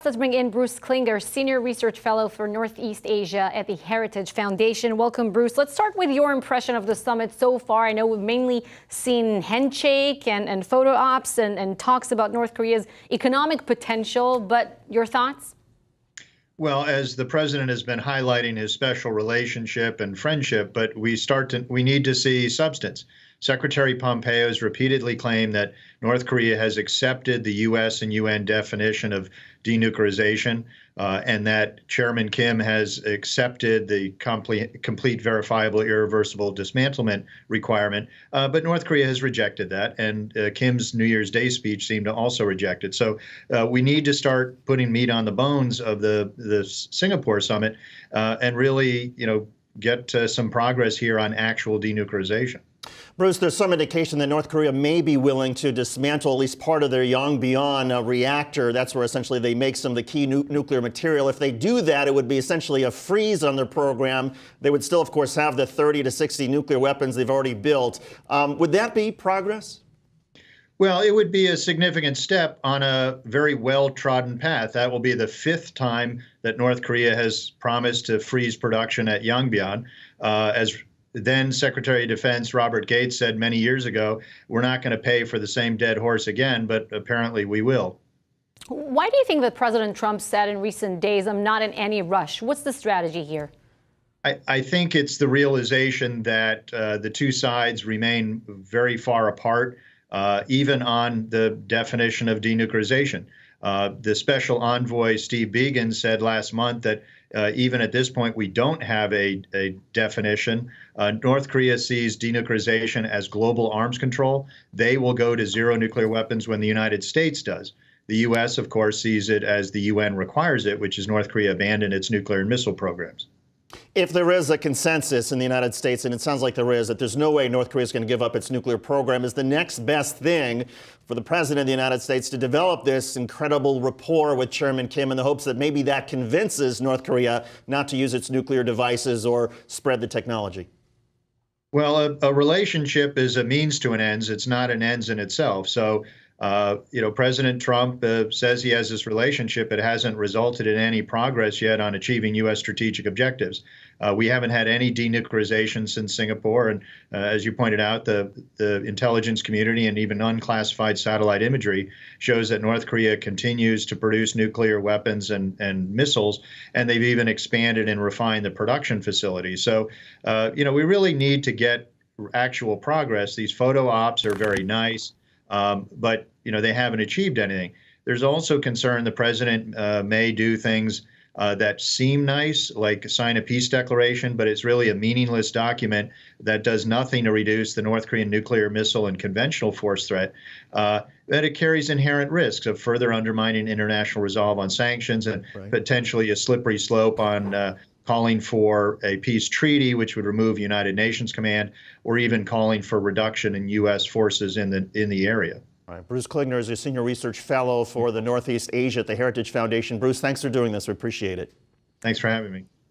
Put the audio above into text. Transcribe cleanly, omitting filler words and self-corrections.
Let's bring in Bruce Klingner, Senior Research Fellow for Northeast Asia at the Heritage Foundation. Welcome, Bruce. Let's start with your impression of the summit so far. I know we've mainly seen handshake and photo ops and talks about North Korea's economic potential, but your thoughts? Well, as the president has been highlighting his special relationship and friendship, but we need to see substance. Secretary Pompeo has repeatedly claimed that North Korea has accepted the U.S. and UN definition of denuclearization, and that Chairman Kim has accepted the complete, verifiable, irreversible dismantlement requirement. But North Korea has rejected that, and Kim's New Year's Day speech seemed to also reject it. So we need to start putting meat on the bones of the Singapore summit and really, get some progress here on actual denuclearization. Bruce, there's some indication that North Korea may be willing to dismantle at least part of their Yongbyon reactor. That's where essentially they make some of the key nuclear material. If they do that, it would be essentially a freeze on their program. They would still, of course, have the 30 to 60 nuclear weapons they've already built. Would that be progress? Well, it would be a significant step on a very well-trodden path. That will be the fifth time that North Korea has promised to freeze production at Yongbyon. As then Secretary of Defense Robert Gates said many years ago, we're not going to pay for the same dead horse again, but apparently we will. Why do you think that President Trump said in recent days, I'm not in any rush? What's the strategy here? I think it's the realization that the two sides remain very far apart, even on the definition of denuclearization. The special envoy, Steve Biegun, said last month that even at this point, we don't have a definition. North Korea sees denuclearization as global arms control. They will go to zero nuclear weapons when the United States does. The U.S., of course, sees it as the UN requires it, which is North Korea abandon its nuclear and missile programs. If there is a consensus in the United States, and it sounds like there is, that there's no way North Korea is going to give up its nuclear program, is the next best thing for the president of the United States to develop this incredible rapport with Chairman Kim in the hopes that maybe that convinces North Korea not to use its nuclear devices or spread the technology? Well, a relationship is a means to an ends. It's not an ends in itself. So, President Trump says he has this relationship. It hasn't resulted in any progress yet on achieving U.S. strategic objectives. We haven't had any denuclearization since Singapore. And as you pointed out, the intelligence community and even unclassified satellite imagery shows that North Korea continues to produce nuclear weapons and missiles. And they've even expanded and refined the production facilities. So, we really need to get actual progress. These photo ops are very nice. But they haven't achieved anything. There's also concern the president may do things that seem nice, like sign a peace declaration, but it's really a meaningless document that does nothing to reduce the North Korean nuclear, missile, and conventional force threat. That it carries inherent risks of further undermining international resolve on sanctions and potentially a slippery slope on calling for a peace treaty, which would remove United Nations command, or even calling for reduction in U.S. forces in the area. All right. Bruce Klingner is a Senior Research Fellow for the Northeast Asia at the Heritage Foundation. Bruce, thanks for doing this. We appreciate it. Thanks for having me.